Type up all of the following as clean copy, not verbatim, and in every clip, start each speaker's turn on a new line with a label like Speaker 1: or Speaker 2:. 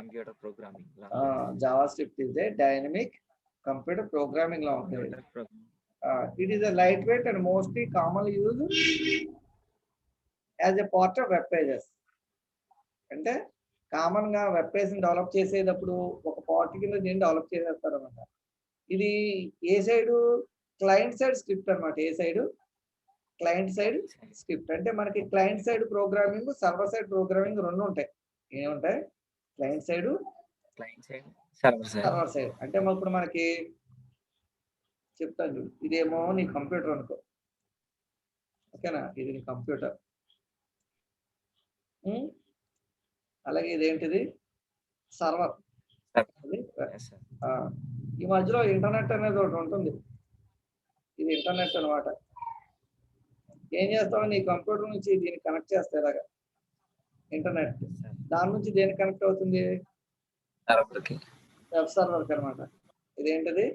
Speaker 1: computer programming language.
Speaker 2: JavaScript is a dynamic computer programming language.
Speaker 1: Computer programming.
Speaker 2: It is a lightweight and mostly commonly used as a part of web pages. అంటే common గా web page ని develop చేసేటప్పుడు ఒక part కింద దీన్ని develop చేసేస్తారు అనమాట. ఇది ఏ సైడ్ క్లయింట్ సైడ్ స్క్రిప్ట్ అనమాట. ఏ సైడ్ క్లయింట్ సైడ్ స్క్రిప్ట్. అంటే మనకి client side programming, server side programming రెండు ఉంటాయి. ఏముంటాయి? Client side, server side. అంటే ఇప్పుడు మనకి చెప్తాను చూడు, ఇదేమో నీ కంప్యూటర్ అనుకో, ఓకేనా? ఇది నీ కంప్యూటర్. అలాగే ఇదేంటిది? సర్వర్. ఈ మధ్యలో ఇంటర్నెట్ అనేది ఒకటి ఉంటుంది. ఇది ఇంటర్నెట్ అనమాట. ఏం చేస్తావు? నీ కంప్యూటర్ నుంచి దీన్ని కనెక్ట్ చేస్తే ఇలాగా ఇంటర్నెట్, దాని నుంచి దేనికి కనెక్ట్ అవుతుంది? వెబ్ సర్వర్కి అనమాట. ఇదేంటిది?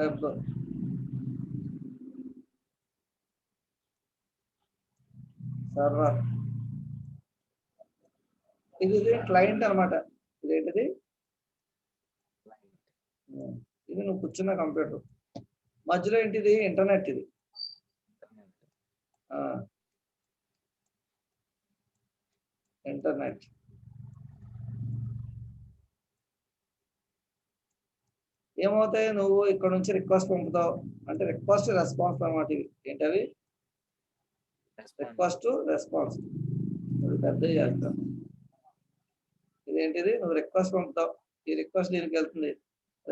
Speaker 2: వెబ్. సర్వర్. ఇది క్లయింట్ అనమాట. ఇదేంటిది? ఇది నువ్వు కూర్చున్న కంప్యూటర్. మధ్యలో ఏంటిది? ఇంటర్నెట్. ఇది ఇంటర్నెట్. ఏమవుతాయి? నువ్వు ఇక్కడ నుంచి రిక్వెస్ట్ పంపుతావు, అంటే రిక్వెస్ట్ రెస్పాన్స్ అనమాట. ఇవి ఏంటవి? Request response. పెద్ద చేస్తాం. ఇదేంటిది? నువ్వు రిక్వెస్ట్ పంపుతావు, ఈ రిక్వెస్ట్ దీనికి వెళ్తుంది,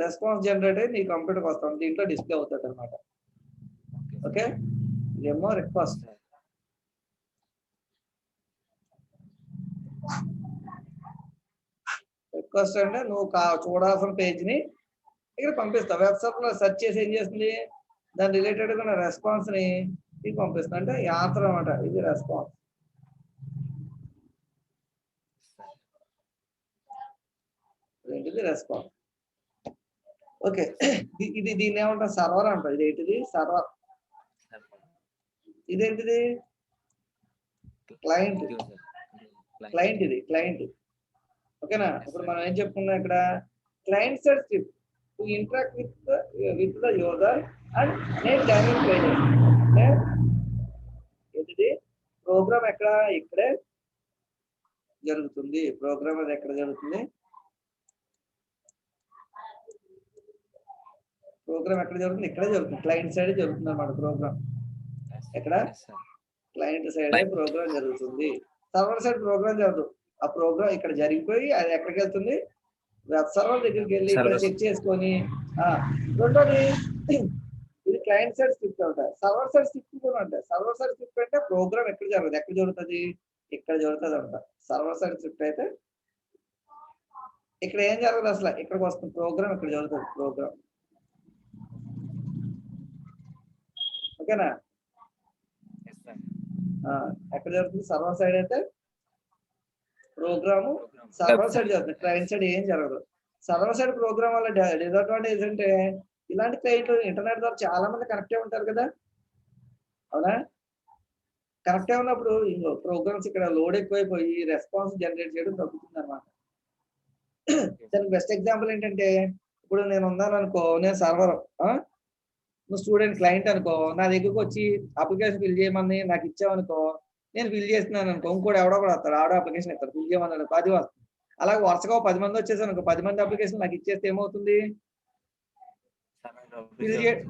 Speaker 2: రెస్పాన్స్ జనరేట్ అయ్యి నీ కంప్యూటర్కి వస్తాం, దీంట్లో డిస్ప్లే అవుతుంది అనమాట. ఓకే, ఇదేమో రిక్వెస్ట్. రిక్వెస్ట్ అంటే నువ్వు చూడాల్సిన పేజ్ని ఇక్కడ పంపిస్తావు. వెబ్ సర్వర్లో సెర్చ్ చేసి ఏం చేస్తుంది? దాని రిలేటెడ్గా ఉన్న రెస్పాన్స్ని ఇది పంపిస్తుంది. అంటే ఈ ఆన్సర్ అనమాట. ఇది రెస్పాన్స్. ఏంటిది? రెస్పాన్స్. ఓకే, ఇది దీన్ని ఏమంటారు? సర్వర్ అంటారు. ఇదేంటిది? సర్వర్. ఇదేంటిది? క్లయింట్. క్లయింట్. ఇది క్లయింట్. ఓకేనా? ఇప్పుడు మనం ఏం చెప్పుకున్నాం ఇక్కడ? Client side script to interact with the user and make dynamic pages. అంటే ఏంటిది? ప్రోగ్రామ్ ఎక్కడ? ఇక్కడే జరుగుతుంది. ప్రోగ్రామ్ అది ఎక్కడ జరుగుతుంది? ప్రోగ్రామ్ ఎక్కడ జరుగుతుంది? ఇక్కడే జరుగుతుంది. క్లయింట్ సైడ్ జరుగుతుంది అన్నమాట ప్రోగ్రామ్. ఎక్కడ? క్లయింట్ సైడ్ ప్రోగ్రామ్ జరుగుతుంది. సర్వర్ సైడ్ ప్రోగ్రామ్ జరగదు. ఆ ప్రోగ్రామ్ ఇక్కడ జరిగిపోయి అది ఎక్కడికి వెళ్తుంది? వెబ్ సర్వర్ దగ్గరికి వెళ్ళి ఇక్కడ చెక్ చేసుకొని. రెండోది, ఇది క్లయింట్ సైడ్ స్క్రిప్ట్ అంటారు. సర్వర్ సైడ్ స్క్రిప్ట్ కూడా అంటారు. సర్వర్ సైడ్ స్క్రిప్ట్ అంటే ప్రోగ్రామ్ ఎక్కడ జరగదు. ఎక్కడ జరుగుతుంది? ఇక్కడ జరుగుతుంది అంట. సర్వర్ సైడ్ స్క్రిప్ట్ అయితే ఇక్కడ ఏం జరగదు అసలు, ఇక్కడికి వస్తుంది ప్రోగ్రామ్, ఇక్కడ జరుగుతుంది ప్రోగ్రామ్. ఓకేనా? ఎక్కడ జరుగుతుంది? సర్వర్ సైడ్ అయితే ప్రోగ్రాము సర్వర్ సైడ్ జరుగుతుంది. క్లయింట్ సైడ్ ఏం జరగదు. సర్వర్ సైడ్ ప్రోగ్రామ్ వల్ల డిసడ్వాంటేజ్ అంటే ఇలాంటి క్లయింట్లు ఇంటర్నెట్ ద్వారా చాలా మంది కనెక్ట్ అయి ఉంటారు కదా, అవునా? కనెక్ట్ అయి ఉన్నప్పుడు ప్రోగ్రామ్స్ ఇక్కడ లోడ్ ఎక్కువైపోయి రెస్పాన్స్ జనరేట్ చేయడం తగ్గుతుంది అనమాట. దానికి బెస్ట్ ఎగ్జాంపుల్ ఏంటంటే, ఇప్పుడు నేను ఉన్నాను అనుకో, నేను సర్వర్, నువ్వు స్టూడెంట్ క్లయింట్ అనుకో, నా దగ్గరకు వచ్చి అప్లికేషన్ ఫిల్ చేయమని నాకు ఇచ్చావనుకో, నేను ఫిల్ చేస్తున్నాను అనుకో, ఇంకోటి ఎవడో కూడా వస్తాడు, ఆడో అప్లికేషన్ ఇస్తాడు, ఫిల్ చేయమని అనుకో, అది వస్తుంది. అలాగే వరుసగా 10 మంది వచ్చేసాను అనుకో, 10 మంది అప్లికేషన్ నాకు ఇచ్చేస్తే ఏమవుతుంది?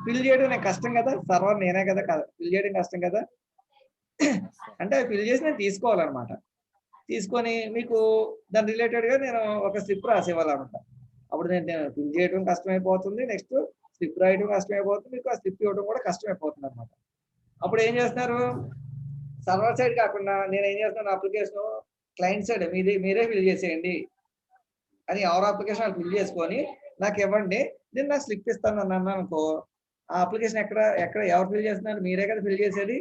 Speaker 2: ఫిల్ చేయడం నాకు కష్టం కదా, సర్వర్ నేనే కదా, ఫిల్ చేయడం కష్టం కదా. అంటే ఫిల్ చేసి నేను తీసుకోవాలన్నమాట. తీసుకొని మీకు దాని రిలేటెడ్గా నేను ఒక స్లిప్ రాసేవాళ్ళనమాట. అప్పుడు నేను ఫిల్ చేయడం కష్టమైపోతుంది, నెక్స్ట్ స్లిప్ రాయడం కష్టమైపోతుంది, మీకు ఆ స్లిప్ ఇవ్వడం కూడా కష్టమైపోతుంది అనమాట. అప్పుడు ఏం చేస్తున్నారు? సర్వర్ సైడ్ కాకుండా నేను ఏం చేస్తున్నాను, అప్లికేషన్ క్లయింట్ సైడ్ మీరే ఫిల్ చేసేయండి అని ఎవరు అప్లికేషన్ ఫిల్ చేసుకొని నాకు ఇవ్వండి, నేను నాకు స్లిప్ ఇస్తాను అన్నాను అనుకో, ఆ అప్లికేషన్ ఎక్కడ ఎవరు ఫిల్ చేస్తున్నారు? మీరే కదా ఫిల్ చేసేది.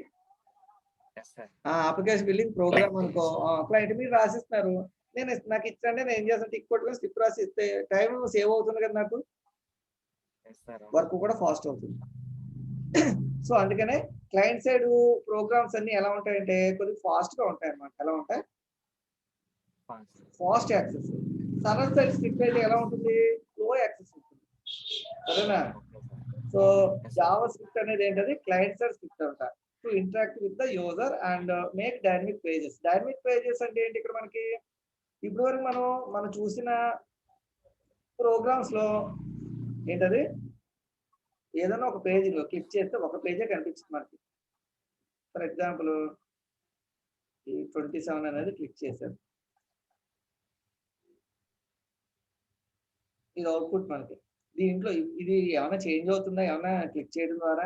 Speaker 2: ఆ అప్లికేషన్ ఫిల్లింగ్ ప్రోగ్రామ్ అనుకో, క్లయింట్ మీరు రాసిస్తున్నారు, నాకు ఇచ్చండి, నేను ఏం చేస్తాను, టిక్ కొట్టుకొని స్లిప్ రాసి ఇస్తే టైం సేవ్ అవుతుంది కదా, నాకు వర్క్ కూడా ఫాస్ట్ అవుతుంది. సో అందుకనే క్లయింట్ సైడ్ ప్రోగ్రామ్స్ అన్ని ఎలా ఉంటాయంటే కొద్దిగా ఫాస్ట్ గా ఉంటాయి అన్నమాట. ఎలా ఉంటాయి? Fast access. Server side script అయితే ఎలా ఉంటుంది, స్లో యాక్సెస్ ఉంటుంది, సరేనా. సో జావా స్క్రిప్ట్ అనేది ఏంటది, క్లయింట్ సైడ్ స్క్రిప్ట్ అంట, to interact with the user and make dynamic pages. Dynamic pages అంటే ఏంటి, ఇక్కడ మనకి ఇప్పటి వరకు మనం చూసిన ప్రోగ్రామ్స్ లో ఏంటది, ఏదైనా ఒక పేజీలో క్లిక్ చేస్తే ఒక పేజే కనిపిస్తుంది మనకి. ఫర్ ఎగ్జాంపుల్ ఈ 27 అనేది క్లిక్ చేశారు, ఇది అవుట్పుట్ మనకి. దీంట్లో ఇది ఏమైనా చేంజ్ అవుతుందా, ఏమైనా క్లిక్ చేయడం ద్వారా?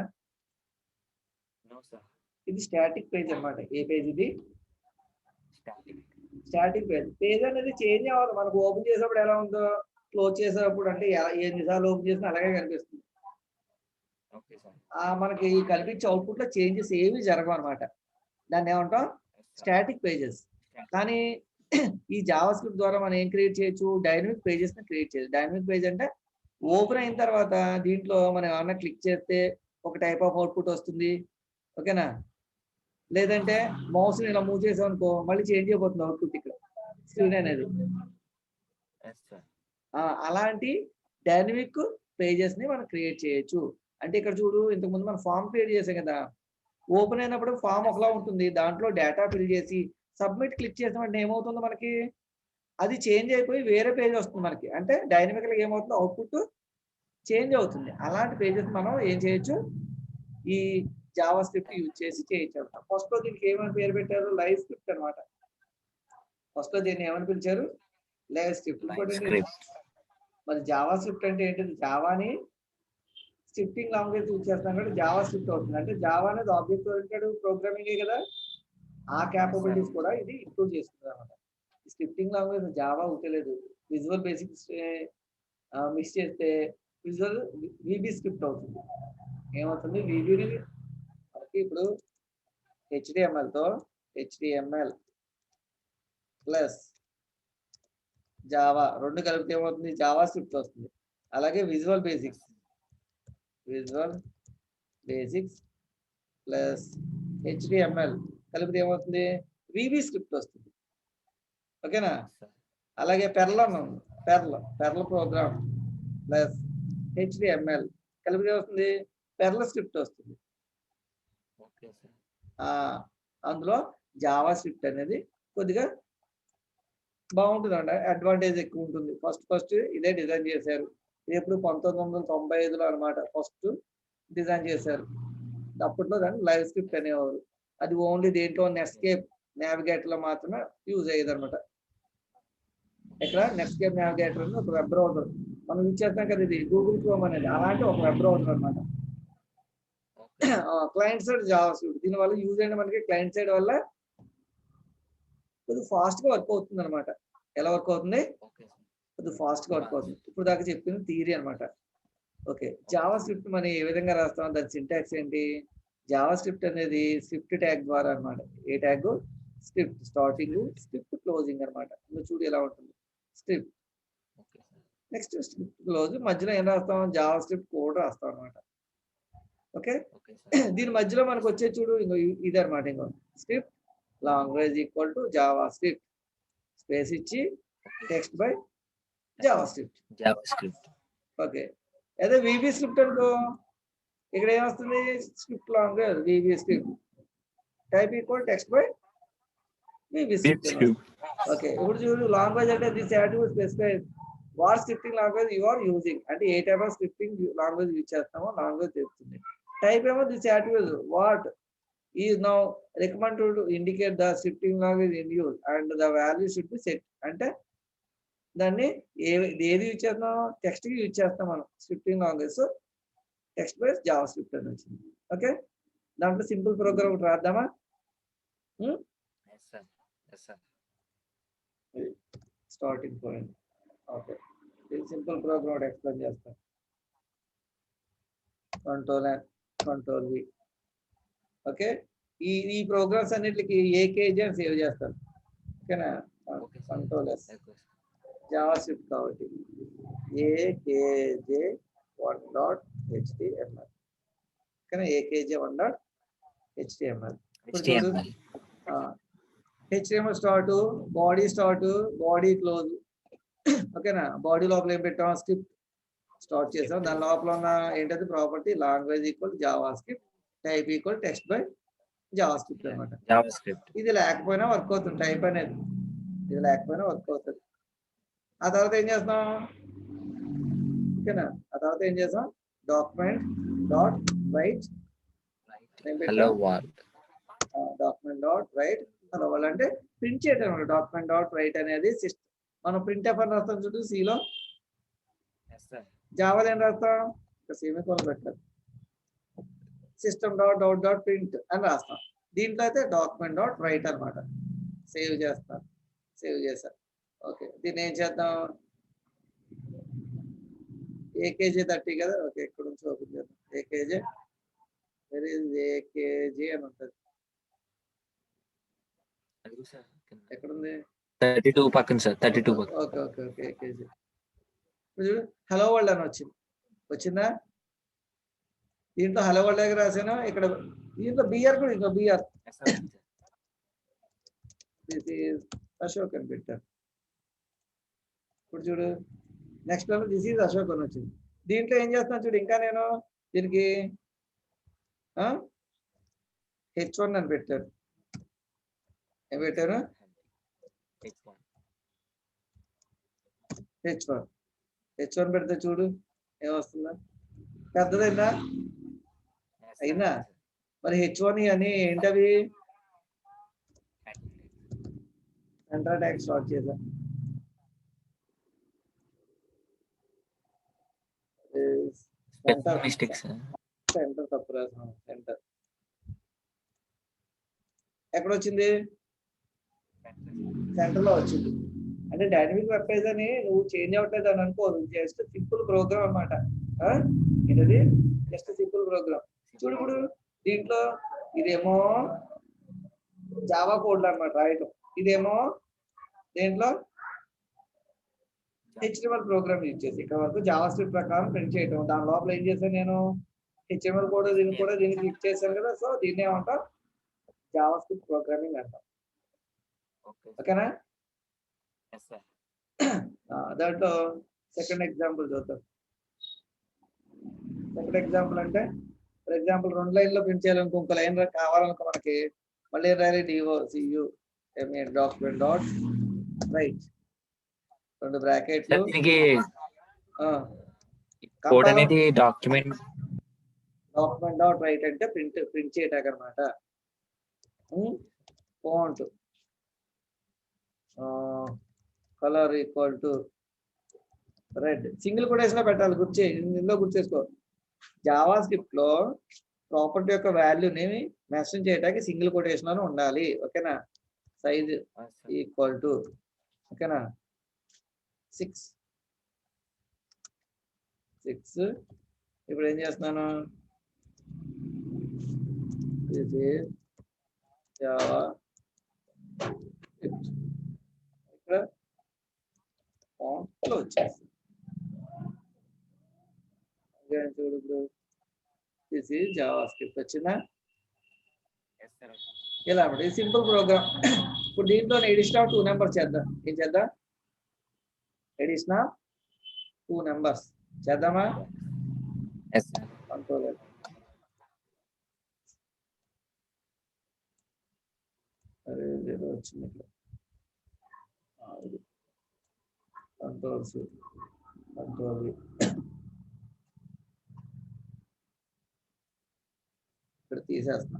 Speaker 2: ఇది స్టాటిక్ పేజ్ అన్నమాట. ఏ పేజ్ ఇది, స్టాటిక్ పేజ్. పేజ్ అనేది చేంజ్ అవ్వదు, మనకు ఓపెన్ చేసేటప్పుడు ఎలా ఉందో క్లోజ్ చేసేటప్పుడు అంటే ఎన్నిసార్లు ఓపెన్ చేసినా అలాగే కనిపిస్తుంది. మనకి కనిపించే అవుట్పుట్ లో చేంజెస్ ఏవి జరగవు అనమాట. దాన్ని ఏమంటాం, స్టాటిక్ పేజెస్. కానీ ఈ జావా స్క్రిప్ట్ ద్వారా మనం ఏం క్రియేట్ చేయొచ్చు, డైనమిక్ పేజెస్ ని క్రియేట్ చేయొచ్చు. డైనమిక్ పేజ్ అంటే ఓపెన్ అయిన తర్వాత దీంట్లో మనం ఏమన్నా క్లిక్ చేస్తే ఒక టైప్ ఆఫ్ అవుట్పుట్ వస్తుంది, ఓకేనా. లేదంటే మౌస్ ని ఇలా మూవ్ చేసాం అనుకో, మళ్ళీ చేంజ్ అయిపోతుంది అవుట్పుట్ ఇక్కడ స్క్రీన్ అనేది. అలాంటి డైనమిక్ పేజెస్ ని మనం క్రియేట్ చేయొచ్చు. అంటే ఇక్కడ చూడు, ఇంతకుముందు మనం ఫామ్ క్రియేట్ చేసాం కదా, ఓపెన్ అయినప్పుడు ఫామ్ ఒకలా ఉంటుంది, దాంట్లో డేటా ఫిల్ చేసి సబ్మిట్ క్లిక్ చేసామంటే ఏమవుతుందో మనకి, అది చేంజ్ అయిపోయి వేరే పేజ్ వస్తుంది మనకి. అంటే డైనమికల్ గా ఏమవుతుందో అవుట్పుట్ చేంజ్ అవుతుంది. అలాంటి పేజెస్ మనం ఏం చేయొచ్చు, ఈ జావా స్క్రిప్ట్ యూజ్ చేసి చేయొచ్చు. ఫస్ట్ లో దీనికి ఏమని పేరు పెట్టారు, లైవ్ స్క్రిప్ట్ అనమాట. ఫస్ట్ లో దీన్ని ఏమని పిలిచారు, లైవ్ స్క్రిప్ట్. ఇంకోటి మరి జావా స్క్రిప్ట్ అంటే ఏంటిది, జావాని స్క్రిప్టింగ్ లాంగ్వేజ్ యూజ్ చేస్తాం కాబట్టి జావా స్క్రిప్ట్ అవుతుంది. అంటే జావా అనేది ఆబ్జెక్ట్ ఓరియంటెడ్ ప్రోగ్రామింగే కదా, ఆ క్యాపబిలిటీస్ కూడా ఇది ఇంక్లూడ్ చేస్తుంది అనమాట. స్క్రిప్టింగ్ లాంగ్వేజ్ జావా ఉంటలేదు, విజువల్ బేసిక్స్ మిక్స్ చేస్తే విజువల్ విబి స్క్రిప్ట్ అవుతుంది. ఏమవుతుంది, విబిని మనకి ఇప్పుడు హెచ్డిఎంఎల్ ప్లస్ జావా రెండు కలిపితే ఏమవుతుంది, జావా స్క్రిప్ట్ వస్తుంది. అలాగే విజువల్ బేసిక్స్ ప్లస్ హెచ్డిఎంఎల్ కలిపితే ఏమవుతుంది, విబి స్క్రిప్ట్ వస్తుంది, ఓకేనా. అలాగే పెర్ల్ ప్రోగ్రామ్ ప్లస్ హెచ్డిఎంఎల్ కలిపితే వస్తుంది, పెర్ల్ స్క్రిప్ట్ వస్తుంది. అందులో జావా స్క్రిప్ట్ అనేది కొద్దిగా బాగుంటుంది అండి, అడ్వాంటేజ్ ఎక్కువ ఉంటుంది. ఫస్ట్ ఇదే డిజైన్ చేశారు, ఇది ఎప్పుడు 1995లో అనమాట ఫస్ట్ డిజైన్ చేశారు. అప్పట్లో దాన్ని లైవ్ స్క్రిప్ట్ అనేవారు. అది ఓన్లీ దేంట్లో, నెట్స్కేప్ నావిగేటర్ లో మాత్రమే యూజ్ అయ్యేది అనమాట. ఇక్కడ నెట్స్కేప్ నావిగేటర్ అని ఒక వెబ్ బ్రౌజర్ మనం యూజ్ చేస్తాం కదా, ఇది గూగుల్ క్రోమ్ అనేది, అలాంటి ఒక వెబ్ బ్రౌజర్ అనమాట. Client side Java script. దీనివల్ల యూజ్ అయిన మనకి క్లయింట్ సైడ్ వల్ల కొద్దిగా ఫాస్ట్ గా వర్క్ అవుతుంది అనమాట. ఎలా వర్క్ అవుతుంది, కొద్దిగా ఫాస్ట్ గా వర్క్ అవుతుంది. ఇప్పుడు దాకా చెప్పింది థియరీ అనమాట. ఓకే, జావా స్క్రిప్ట్ మనం ఏ విధంగా రాస్తాం, దాని సింటాక్స్ ఏంటి. జావా స్క్రిప్ట్ అనేది స్క్రిప్ట్ ట్యాగ్ ద్వారా అనమాట. ఏ tag, script starting, script closing అనమాట. నువ్వు చూడు ఎలా ఉంటుంది, స్క్రిప్ట్ నెక్స్ట్ స్క్రిప్ట్ క్లోజ్, మధ్యలో ఏం రాస్తాం, జావా స్క్రిప్ట్ కోడ్ రాస్తాం అనమాట. ఓకే, దీని మధ్యలో మనకు వచ్చే చూడు ఇంకో ఇది అనమాట. ఇంకో script language equal to JavaScript space ఇచ్చి text by JavaScript. Okay, అదే విబి స్క్రిప్ట్ అనుకో, ఇక్కడ ఏమొస్తుంది, script language VB script type equal text by VB script. Okay, ఇప్పుడు చూడు, లాంగ్వేజ్ అంటే this attribute specify what scripting language you are using, అంటే ఏ type of scripting language use చేస్తామో లాంగ్వేజ్ చెప్తుంది. టైప్ ఏమో this attribute what is now recommended to indicate the scripting language in use and the value should be set. అంటే దాన్ని ఏది use చేస్తాం, text కి యూజ్ చేస్తాం మనం scripting language. So text base JavaScript అని వచ్చింది. ఓకే, దాంట్లో సింపుల్ ప్రోగ్రామ్ ఒకటి రాద్దామా. Starting point. Okay, simple program ఒకటి ఎక్స్ప్లెయిన్ చేస్తాం. Control V. ఓకే, ఈ ప్రోగ్రామ్స్ అన్నిటికి ఏకేజీ అని సేవ్ చేస్తాను, ఓకేనా. కంట్రోల్ ఎస్ జావా స్క్రిప్ట్ కాబట్టి ఏకేజే 1.html, ఓకేనా. ఏకేజే 1.html. ఇప్పుడు చూడు, HTML start, body start, body close. ఓకేనా? బాడీ లోపల ఏం పెట్టాం? స్క్రిప్ట్ స్టార్ట్ చేసాం. దాని లోపల ఉన్న ఏంటది property language equal JavaScript, type equal text by JavaScript అనమాట.
Speaker 1: JavaScript.
Speaker 2: ఇది లేకపోయినా వర్క్ అవుతుంది టైప్ అనేది, ఇది లేకపోయినా వర్క్ అవుతుంది. ఆ తర్వాత ఏం చేస్తాం? ఓకేనా? ఆ తర్వాత ఏం చేస్తాం? Document dot right
Speaker 1: hello world.
Speaker 2: Document dot right hello world అంటే ప్రింట్ చేయడం. డాక్యుమెంట్ డాట్ రైట్ అనేది సిస్టమ్. మనం ప్రింట్ ఎఫ్ అని రాస్తాం చూడు సిలో. జావాలో ఏం రాస్తాం? సెమికోలన్ పెట్టాలి. System dot out dot print అని రాస్తాం. దీంట్లో అయితే డాక్యుమెంట్ డాట్ రైట్ అనమాట. సేవ్ చేస్తాం. సేవ్ చేశాను. ఓకే, దీన్ని ఏం చేద్దాం? ఏకేజీ 30 కదా. ఓకే, ఇక్కడ నుంచి ఓపెన్ చేద్దాం. ఏకేజీ ఏకేజీ అని ఉంటుంది. ఎక్కడుంది?
Speaker 1: 32 పక్కన సార్. 32 పక్కన.
Speaker 2: Okay okay okay AKG. Hello world అని వచ్చింది. వచ్చిందా? దీంట్లో హలో వరల్డ్ దగ్గర రాశాను. ఇక్కడ దీంట్లో బిఆర్ కూడా ఇంకో బిఆర్ అశోక్ అని పెట్టారు. ఇప్పుడు చూడు నెక్స్ట్ లో దిస్ ఈజ్ అశోక్ అని వచ్చింది. దీంట్లో ఏం చేస్తాను చూడు, ఇంకా నేను దీనికి H1 అని పెట్టారు. ఏం పెట్టారు? H1 పెడితే చూడు ఏమొస్తుందా? పెద్దదైందా? అయినా మరి H1 అని ఏంటవి? సెంటర్ ట్యాగ్ స్టార్ట్ చేద్దాం. సెంటర్ తప్పు రాసాం. సెంటర్ ఎక్కడ వచ్చింది? సెంటర్ లో వచ్చింది. అంటే డైనమిక్ వెబ్ పేజ్ అని నువ్వు చేంజ్ అవ్వట్లేదు అని అనుకోదు. జస్ట్ సింపుల్ ప్రోగ్రామ్ అనమాట. ఏంటది? Just simple program. చూడు ఇప్పుడు దీంట్లో ఇదేమో జావా కోడ్ అనమాట రాయటం. ఇదేమో దేంట్లో HTML ప్రోగ్రామ్ యూజ్ చేసి ఇక్కడ వరకు జావా స్క్రిప్ట్ ప్రకారం ప్రింట్ చేయటం. దాని లోపల ఏం చేశాను నేను? HTML కోడ్ దీన్ని కూడా దీన్ని క్లిక్ చేశాను కదా. సో దీన్ని ఏమంటాం? జావా స్క్రిప్ట్ ప్రోగ్రామింగ్ అంటాం. ఓకేనా? దాంట్లో సెకండ్ ఎగ్జాంపుల్ చూద్దాం. సెకండ్ ఎగ్జాంపుల్ అంటే ఫర్ ఎగ్జాంపుల్ 2 లైన్లో ప్రింట్ చేయాలనుకో, ఇంకో లైన్ కావాలనుకో మనకి మళ్ళీ ఏం రాయాలి? DOCU డాక్యుమెంట్ డాట్ రైట్ 2 బ్రాకెట్లు.
Speaker 1: కోడ్ అనేది డాక్యుమెంట్
Speaker 2: డాట్ రైట్ అంటే ప్రింట్ చేయటానికి అనమాట. Font colour equal to red. Single quotation లో పెట్టాలి. ఇందులో గుర్చేసుకో. జావా స్క్రిప్ట్ లో ప్రాపర్టీ యొక్క వాల్యూని మెన్షన్ చేయడానికి సింగిల్ కొటేషన్ అని ఉండాలి. ఓకేనా? సైజ్ ఈక్వల్ టు ఓకేనా 6. ఇప్పుడు ఏం చేస్తున్నాను? జావా ఇక్కడ ఫాంట్ లో వచ్చేసి చూడు ఇప్పుడు దిస్ ఈజ్ జావా స్క్రిప్ట్ వచ్చిందా? ఇలా ఇది సింపుల్ ప్రోగ్రామ్. ఇప్పుడు దీంట్లో ఎడిషన్ ఆఫ్ 2 నెంబర్స్ చేద్దాం. ఏం చేద్దాం? ఎడిషన్ ఆఫ్ 2 నెంబర్స్ చేద్దామా? కంట్రోల్ ఏదో వచ్చింది ఇక్కడ. కంట్రోల్ ఇక్కడ తీసేస్తున్నా.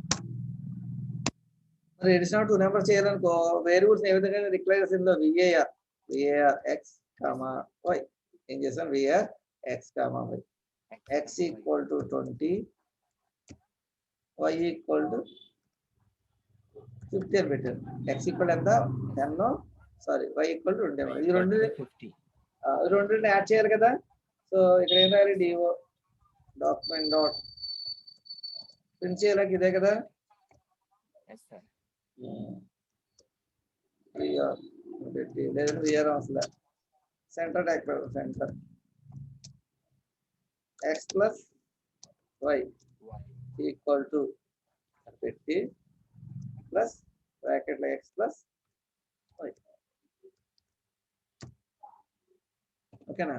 Speaker 2: మరి ఎడిషన్ ఆఫ్ 2 నెంబర్స్ చేయాలనుకో, వేరియబుల్స్ ఏ విధంగా డిక్లేరేషన్ లో var x, y ఏం చేస్తాను? var x, y x equal to 20, y equal to 50 అని పెట్టాను. x ఈక్వల్ ఎంత? 10, సారీ y ఈక్వల్ టు 20. ఈ రెండుని యాడ్ చేయాలి కదా. సో ఇక్కడ ఏం రాయాలి? DO డాక్యుమెంట్ డాట్ ప్రింట్ చేయాలి. ఇదే కదా. లేదంటే VR అసలు center tag center x plus y equal to పెట్టి ప్లస్ బ్రాకెట్లో x ప్లస్ ఓకేనా?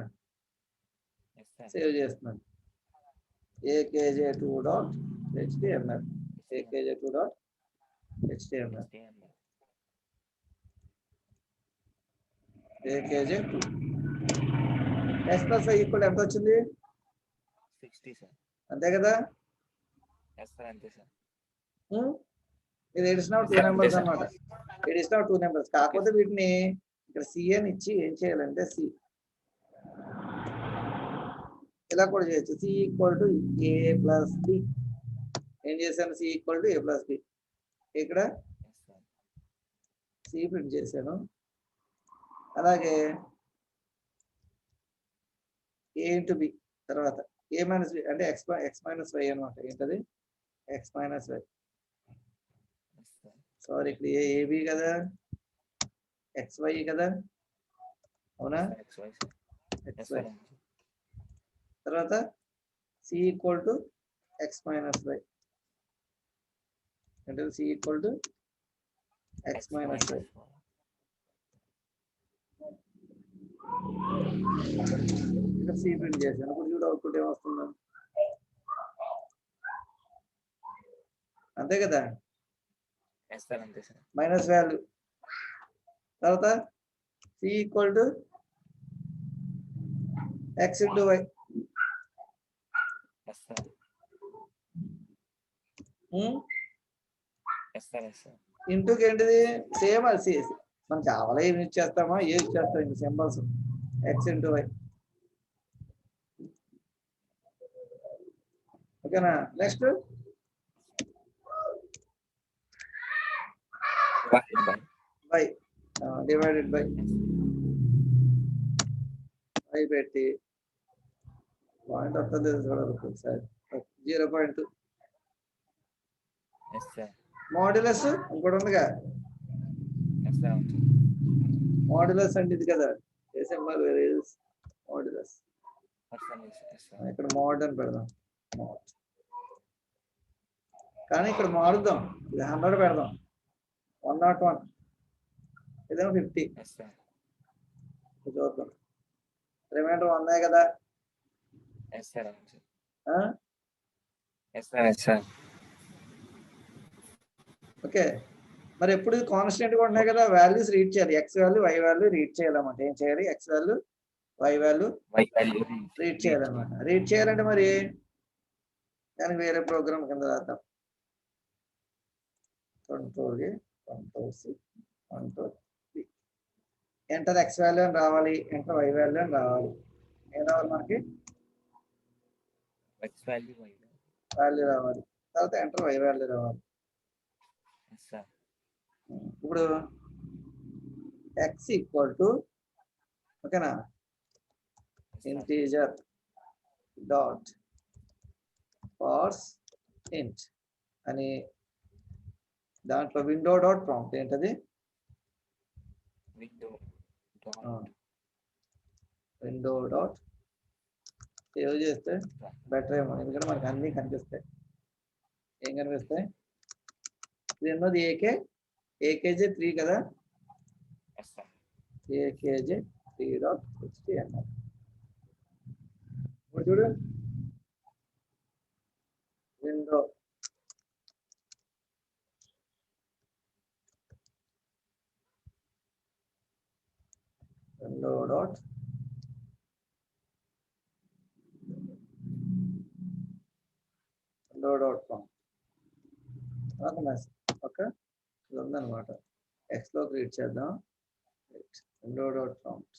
Speaker 1: Yes, sir.
Speaker 2: సేవ్ చేస్తున్నాను. akj2 dot html akj2 dot html
Speaker 1: HTML.
Speaker 2: akj2 x plus y equal ఎంత వచ్చింది?
Speaker 1: 60, sir.
Speaker 2: అంతే కదా?
Speaker 1: Yes, sir. అంతే సార్.
Speaker 2: ఇది ఎడిషన్ ఆఫ్ 2
Speaker 1: Sir,
Speaker 2: నెంబర్స్
Speaker 1: అంతే,
Speaker 2: అనమాట. Edition of 2 numbers. కాకపోతే వీటిని ఇక్కడ సి అని ఇచ్చి ఏం చేయాలంటే సి ఇలా కూడా చేయొచ్చు. C equal to A plus B. ఏం చేశాను? C equal to A plus B. ఇక్కడ
Speaker 1: Yes, sir.
Speaker 2: సి ప్రింట్ చేశాను. అలాగే ఏ ఇంటూ బి తర్వాత ఏ మైనస్ బి అంటే ఎక్స్ మైనస్ వై అనమాట. ఏంటది? X minus Y.
Speaker 1: Yes, sir.
Speaker 2: Sorry, ఇక్కడ ఏబి కదా, ఎక్స్ వై కదా, అవునా?
Speaker 1: Yes, sir. XY, sir. Yes,
Speaker 2: X Y.
Speaker 1: sir.
Speaker 2: తర్వాత C equal to X minus Y అంటే C equal to X minus Y. ఇక్కడ C print చేశాను. ఇప్పుడు చూడు అవుట్పుట్ ఏమొస్తుందో. అంతే కదా?
Speaker 1: Yes, sir. అంతే సార్.
Speaker 2: Minus value. తర్వాత C equal to X into Y.
Speaker 1: Yes, sir. Yes, sir. Yes, sir.
Speaker 2: ఇంటూకి ఏంటిది? సేమ్ అది మనం చాలా ఏమి యూజ్ చేస్తామో యూజ్ చేస్తాం. ఇంక సింబల్స్ ఎక్స్ ఇంటూ వై. ఓకేనా? Next
Speaker 1: Divided by.
Speaker 2: By divided by by పెట్టి పాయింట్ వస్తుంది చూడాలి ఒకసారి. 0.2
Speaker 1: Yes, sir.
Speaker 2: మాడ్యులస్ ఇంకోటి ఉందిగా.
Speaker 1: Yes, sir. అవును.
Speaker 2: మాడ్యులస్ అంటే ఇది కదా. ఏ symbol modulus.
Speaker 1: Yes, sir. Yes, sir.
Speaker 2: ఇక్కడ మోడ్ అని పెడదాం. మోడ్. కానీ ఇక్కడ మారుద్దాం. ఇది 100 పెడదాం. 101 ఇదేమో 50.
Speaker 1: Yes, sir.
Speaker 2: చూద్దాం. రిమైండర్ 100 కదా.
Speaker 1: Yes, sir. అవును సార్.
Speaker 2: ఆ?
Speaker 1: Yes, sir. Yes, sir.
Speaker 2: Okay. మరి ఎప్పుడు కాన్స్టెంట్ గా ఉన్నాయి కదా, వాల్యూస్ రీడ్ చేయాలి. X value Y value read చేయాలన్నమాట. ఏం చేయాలి? X value Y value
Speaker 1: Y value
Speaker 2: రీడ్ చేయాలన్నమాట. రీడ్ చేయాలంటే మరి దానికి వేరే ప్రోగ్రామ్ కింద రాద్దాం. Control C control B. Enter X value అని రావాలి, ఎంటర్ వై వాల్యూ అని రావాలి. ఏం రావాలి మనకి?
Speaker 1: X value Y value.
Speaker 2: Value రావాలి. తర్వాత ఎంటర్ వై వాల్యూ రావాలి.
Speaker 1: Yes, sir.
Speaker 2: ఇప్పుడు ఎక్స్ ఈక్వల్ టు ఓకేనా
Speaker 1: Yes, sir.
Speaker 2: ఇంటీజర్ డాట్ పార్స్ ఇంట్ అని దాంట్లో విండో డాట్ ప్రాంప్ట్ ఏంటది?
Speaker 1: Window dot
Speaker 2: window dot save చేస్తే బెటర్ ఏమో, ఎందుకంటే మనకి అన్ని కనిపిస్తాయి. ఏం కనిపిస్తాయి? ఇది ఎన్నోది? ఏకేజే 3 కదా.
Speaker 1: Yes, sir.
Speaker 2: ఏకేజే 3 dot HTML. ఇప్పుడు చూడు విండో డాట్ కామ్ ఓకే. ఇది ఉందన్నమాట. ఎక్స్ లో క్రియేట్ చేద్దాం. విండో డాట్ ప్రాంప్ట్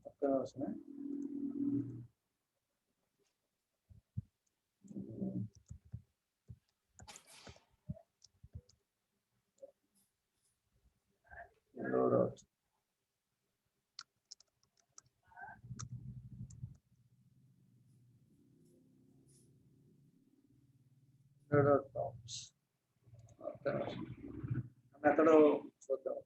Speaker 2: ఒక్క నిమిషమే. విండో డాట్ ప్రాంప్ట్ ఒక్క నిమిషం. మెథడ్ చూద్దాం.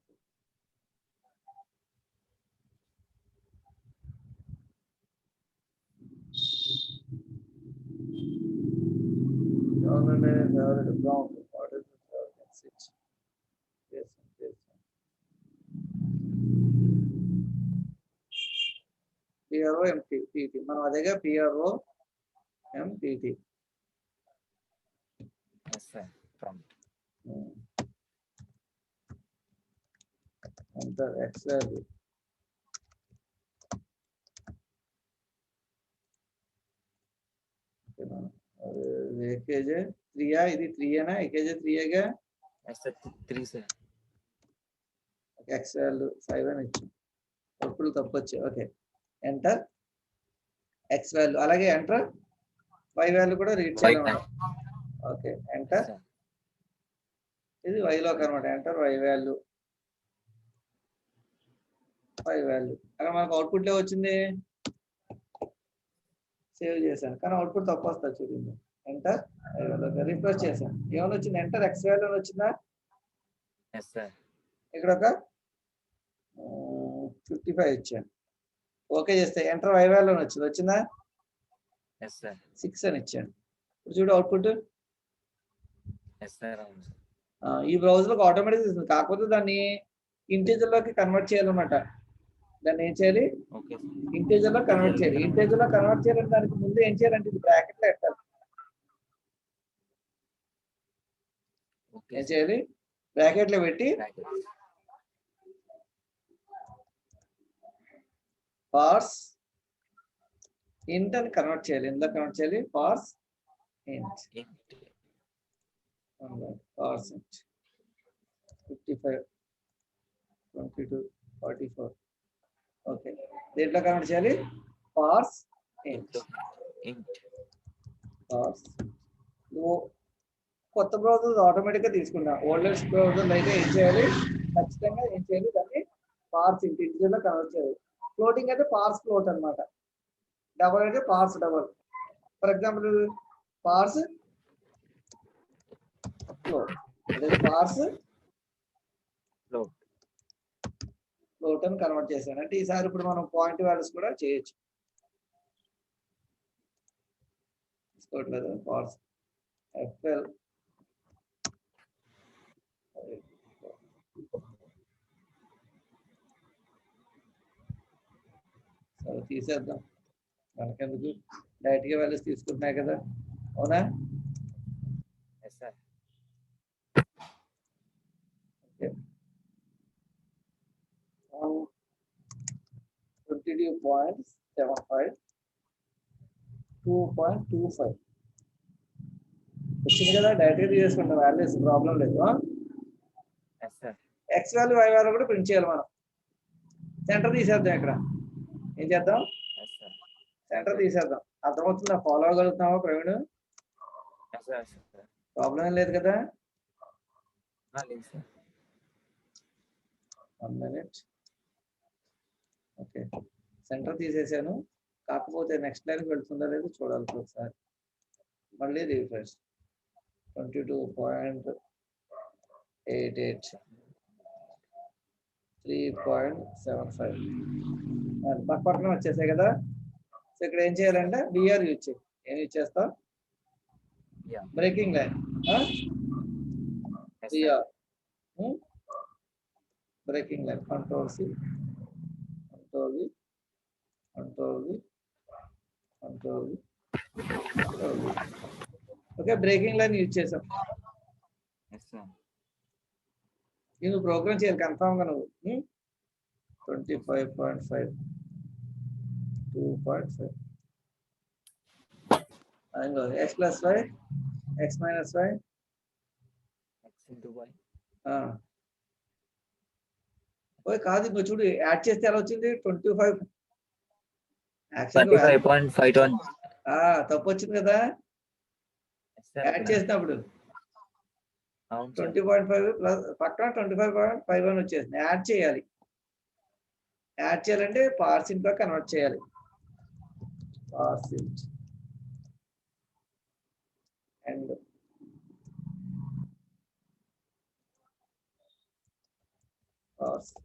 Speaker 2: Government favorite prompt. What is the favorite message? PRO MPT మనం అదేగా PRO MPT.
Speaker 1: Yes, sir. Prompt.
Speaker 2: enter x value. AKJ 3 ఇది 3 ఏనా AKJ 3 ఏగా
Speaker 1: Yes, sir. 3, sir.
Speaker 2: x value 5 అని ఇచ్చాం అవుట్పుట్ తప్పు వచ్చాయి ఓకే ఎంటర్ x వాల్యూ అలాగే ఎంటర్ y వాల్యూ కూడా రీడ్ చేయాలి ఓకే ఎంటర్ ఇది y లో కనమాట ఎంటర్ y వాల్యూ అక్కడ మనకు అవుట్పుట్ లో వచ్చింది సేవ్ చేశాను కానీ అవుట్పుట్ తప్పు వస్తుంది చూడండి ఎంటర్ రిఫ్రెష్ చేశాను ఏమైనా వచ్చింది ఎంటర్ x వాల్యూ వచ్చిందా
Speaker 1: Yes, sir.
Speaker 2: ఇక్కడ ఒక 55 ఇచ్చాను ఓకే చేస్తే ఎంటర్ y వాల్యూ వచ్చిందా
Speaker 1: Yes, sir.
Speaker 2: 6 అని ఇచ్చాను ఇప్పుడు చూడు అవుట్పుట్
Speaker 1: Yes, sir.
Speaker 2: ఈ బ్రౌజర్ లో ఆటోమేటిక్ ఇస్తుంది కాకపోతే దాన్ని ఇంటీజర్ లోకి కన్వర్ట్ చేయాలన్నమాట దాన్ని ఏం చేయాలి
Speaker 1: Okay.
Speaker 2: ఇంటీజర్ లో కన్వర్ట్ చేయాలి ఇంటీజర్ లో కన్వర్ట్ చేయాలంటే దానికి ముందు ఏం చేయాలంటే ఇది బ్రాకెట్ లో పెట్టాలి
Speaker 1: Okay.
Speaker 2: ఏం చేయాలి బ్రాకెట్ లో పెట్టి
Speaker 1: Brackets.
Speaker 2: పార్స్ ఇంట్ అని కన్వర్ట్ చేయాలి ఎందులో కన్వర్ట్ చేయాలి పార్స్ ఇంట్
Speaker 1: Int.
Speaker 2: పార్స్ ఇంట్ 55 22 44 ఓకే దేంట్లో కన్వర్ట్ చేయాలి పార్స్ ఇంట్
Speaker 1: Int.
Speaker 2: పార్స్ నువ్వు కొత్త బ్రౌజర్ ఆటోమేటిక్ గా తీసుకున్నా ఓల్డెస్ట్ బ్రౌజర్ అయితే ఏం చేయాలి ఖచ్చితంగా ఏం చేయాలి దాన్ని పార్స్ ఇంట్ ఇంటిజర్ లో కన్వర్ట్ చేయాలి ఫ్లోటింగ్ అయితే పార్స్ ఫ్లోట్ అన్నమాట డబల్ అయితే parse double for example parse float parse
Speaker 1: Float.
Speaker 2: Float అని కన్వర్ట్ చేశాను అంటే ఈసారి ఇప్పుడు మనం పాయింట్ వాల్యూస్ కూడా చేయొచ్చు తీసుకోవట్లేదు పార్స్ ఎఫ్ఎల్ సరే తీసేద్దాం మనకెందుకు డైరెక్ట్ గా వాల్యూస్ తీసుకుంటున్నాయి కదా అవునా
Speaker 1: Yes, sir.
Speaker 2: ఓకే 22.75 2.25 వచ్చింది కదా డైరెక్ట్ గా తీసుకుంటాం వాల్యూస్ ప్రాబ్లం లేదు
Speaker 1: Yes, sir.
Speaker 2: x value y value కూడా ప్రింట్ చేయాలి మనం సెంటర్ తీసేద్దాం ఇక్కడ ఏం చేద్దాం
Speaker 1: Yes, sir.
Speaker 2: సెంటర్ తీసేద్దాం అర్థమవుతుందా ఫాలో అవ్వగలుగుతున్నావా Praveen
Speaker 1: Yes, sir. Yes, sir.
Speaker 2: Problem ఏం లేదు కదా
Speaker 1: Yes, sir.
Speaker 2: 1 minute okay centre తీసేసాను కాకపోతే నెక్స్ట్ లైన్కి వెళ్తుందా లేదు చూడాలి ఒకసారి మళ్ళీ రిఫ్రెష్ 22.88 3.75 పక్కన వచ్చేసాయి కదా సో ఇక్కడ ఏం చేయాలంటే బిఆర్ యూజ్ చేయి ఏం యూజ్ చేస్తాం
Speaker 1: Yeah.
Speaker 2: Breaking line
Speaker 1: Yes, sir.
Speaker 2: BR breaking line control C control V control V control V okay breaking line use చేసాం
Speaker 1: Yes, sir.
Speaker 2: నువ్వు ప్రోగ్రామ్ చేయాలి కన్ఫామ్ గా నువ్వు 25.5 2.5 x plus y x minus y
Speaker 1: X into Y.
Speaker 2: Okay కాదు ఇంకో చూడు add చేస్తే ఎలా వచ్చింది 25
Speaker 1: 35.51.
Speaker 2: తప్పు వచ్చింది కదా
Speaker 1: Yes, sir.
Speaker 2: యాడ్ చేసినప్పుడు
Speaker 1: అవును sir.
Speaker 2: 20.5 ప్లస్ పక్కన 25.51 వచ్చేసింది యాడ్ చేయాలి యాడ్ చేయాలంటే పార్సింట్ లో కన్వర్ట్ చేయాలి పార్సింట్ అండ్ పార్సింట్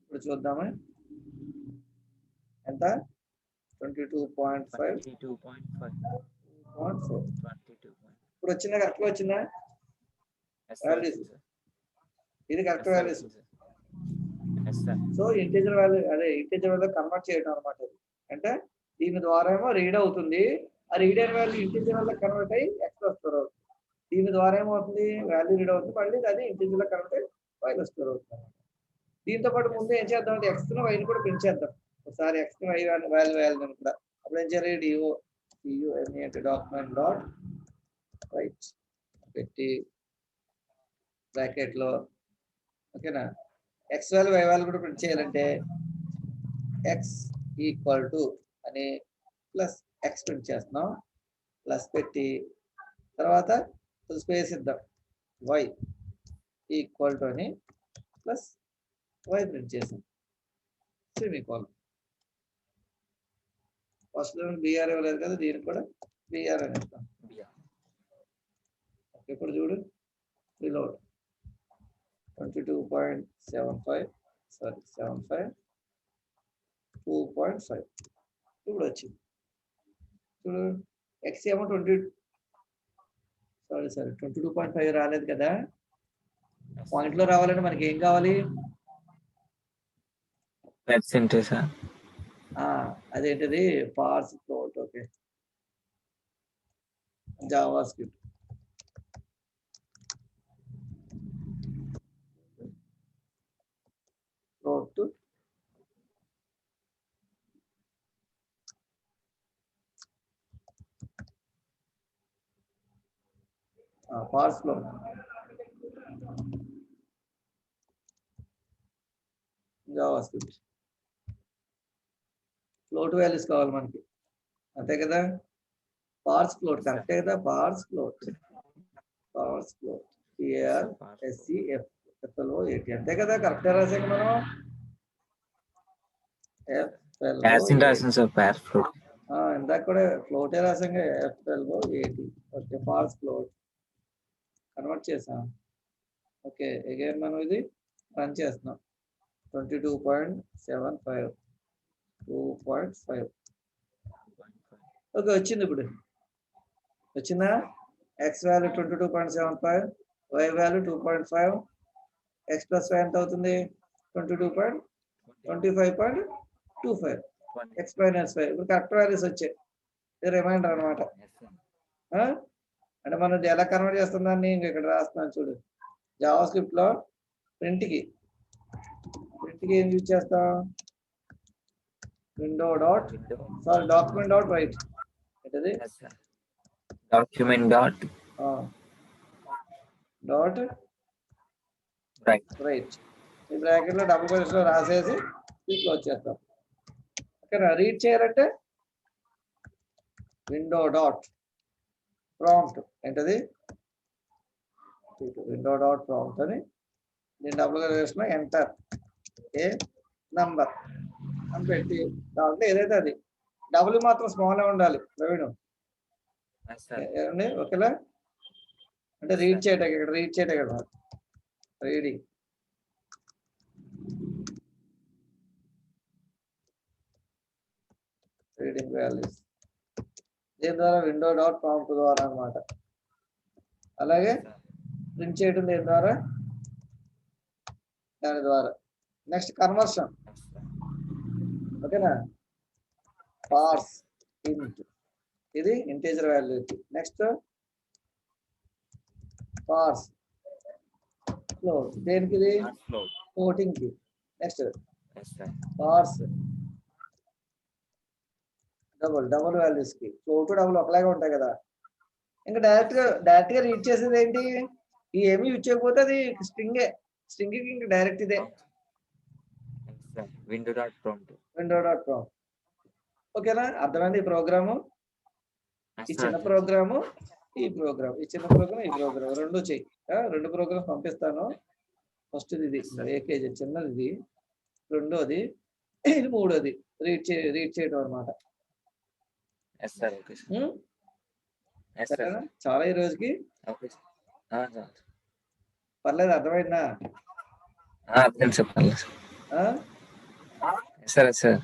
Speaker 2: ఇప్పుడు చూద్దామా ఎంత 22.5
Speaker 1: 22.5.
Speaker 2: 22.4
Speaker 1: 22.
Speaker 2: ఇప్పుడు వచ్చిందా కరెక్ట్గా వచ్చిందా
Speaker 1: Yes, sir.
Speaker 2: Values.
Speaker 1: Yes, sir.
Speaker 2: ఇది correct values.
Speaker 1: Yes, sir.
Speaker 2: So integer value convert చేయడం అనమాట. అంటే దీని ద్వారా ఏమో రీడ్ అవుతుంది, ఆ రీడ్ అయిన వాల్యూ ఇంటీజర్ వల్ల కన్వర్ట్ అయ్యి ఎక్స్ స్టోర్ అవుతుంది. దీని ద్వారా ఏమవుతుంది, వాల్యూ రీడ్ అవుతుంది, మళ్ళీ అది ఇంటీజర్ లో కన్వర్ట్ అయ్యి వైలో స్టోర్ అవుతుంది. దీంతో పాటు ముందు ఏం చేద్దాం అంటే ఎక్స్ ను వైని కూడా పెంచేద్దాం. ఒకసారి ఎక్స్ ను వై వాల్యూ వాల్యూ కూడా అప్పుడు ఏం చేయాలి, డిఓ డాక్యుమెంట్ డాట్ రైట్ పెట్టి బ్రాకెట్ లో, ఓకేనా, ఎక్స్ వాల్యూ వై వాల్యూ కూడా ప్రింట్ చేయాలంటే ఎక్స్ ఈక్వల్ టు అని ప్లస్ ఎక్స్ ప్రింట్ చేస్తున్నాం, ప్లస్ పెట్టి తర్వాత స్పేస్ ఇద్దాం, వై ఈక్వల్ టు అని ప్లస్ వై ప్రింట్ చేసాం, సెమీకోలన్. ఫస్ట్ లో బిఆర్ ఇవ్వలేదు కదా, దీనికి కూడా బిఆర్ అని ఇస్తాం. ఇప్పుడు చూడు, రీలోడ్ 22.75 సారీ 75 2.5 ఇప్పుడు వచ్చింది చూడు. ఎక్స్ ఏమో 22.5 రాలేదు కదా. పాయింట్ లో రావాలంటే మనకి ఏం కావాలి, అదేంటిది parse float. Okay, JavaScript float parse float JavaScript float values కావాలి మనకి, అంతే కదా. పార్స్ ఫ్లోట్ కరెక్టే కదా, పార్స్ ఫ్లోట్ PARSEFFLOAT అంతే కదా, కరెక్టే రాసాక మనం ఇందాక కూడా ఫ్లోటే రాసాక FLOAT. ఓకే, పార్స్ ఫ్లోట్ కన్వర్ట్ చేసాం. ఓకే, అగైన్ మనం ఇది రన్ చేస్తున్నాం. 22.75 2.5 ఓకే వచ్చింది. ఇప్పుడు వచ్చిందా, X value 22.75, Y value 2.5, X plus Y ఎంత అవుతుంది 25.25, ఎక్స్ మైనస్ వై. ఇప్పుడు కరెక్ట్ వాల్యూస్ వచ్చాయి, ఇది రిమైండర్ అనమాట. అంటే మనం ఎలా కన్వర్ట్ చేస్తాం దాన్ని, ఇక్కడ రాస్తున్నాను చూడు. జావా స్క్రిప్ట్ లో ప్రింట్ కి ఏం యూజ్ చేస్తాం, డాక్యుమెంట్ డాట్ రైట్. ఏంటది,
Speaker 1: డాక్యుమెంట్ డాట్
Speaker 2: రైట్. ఈ బ్రాకెట్ లో డబుల్ కోట్స్ లో రాసేసి క్లోజ్ చేస్తాం. ఓకేనా, రీడ్ చేయాలంటే విండో డాట్ ప్రాంప్ట్. ఏంటది, విండో డాట్ ప్రాంప్ట్ అని నేను డబుల్ వేసిన ఎంటర్ ఏ నంబర్ అని పెట్టి దాంట్లో ఏదైతే అది డబుల్ మాత్రం స్మాల్ ఉండాలి ప్రవీణ్. ఓకేలా, అంటే రీడ్ చేయటం కదా, రీడింగ్ వాల్యూస్ దీని ద్వారా విండో డాట్ ప్రాంప్ట్ ద్వారా అనమాట. అలాగే ప్రింట్ చేయడం దీని ద్వారా, దాని ద్వారా. నెక్స్ట్ కన్వర్షన్, ఓకేనా, పార్స్ ఇంట్, ఇది ఇంటీజర్ వాల్యూ. నెక్స్ట్ పార్స్ ఫ్లోట్, దేనికి ఇది ఫ్లోటింగ్ కి. నెక్స్ట్ పార్స్ డబుల్ వాల్యూస్ కి. ఫ్లోట్ డబుల్ ఒకలాగా ఉంటాయి కదా. ఇంకా డైరెక్ట్ గా రీడ్ చేసేది ఏంటి, ఈ ఏమి యూజ్ చేయకపోతే అది స్ట్రింగ్ ఇంకా డైరెక్ట్ ఇదే
Speaker 1: విండో డాట్ ప్రాంప్ట్.
Speaker 2: ఓకేనా, అర్థమైంది ఈ ప్రోగ్రాము. ఈ చిన్న ప్రోగ్రాము ఈ ప్రోగ్రామ్ రెండు చెయ్యి. రెండు ప్రోగ్రామ్స్ పంపిస్తాను. ఫస్ట్ ఇది ఏకేజీ చిన్నది, ఇది రెండోది, ఇది మూడోది రీడ్ చేయడం అనమాట. చాలా ఈ రోజుకి పర్లేదు, అర్థమైందా?
Speaker 1: చెప్పాలి సార్.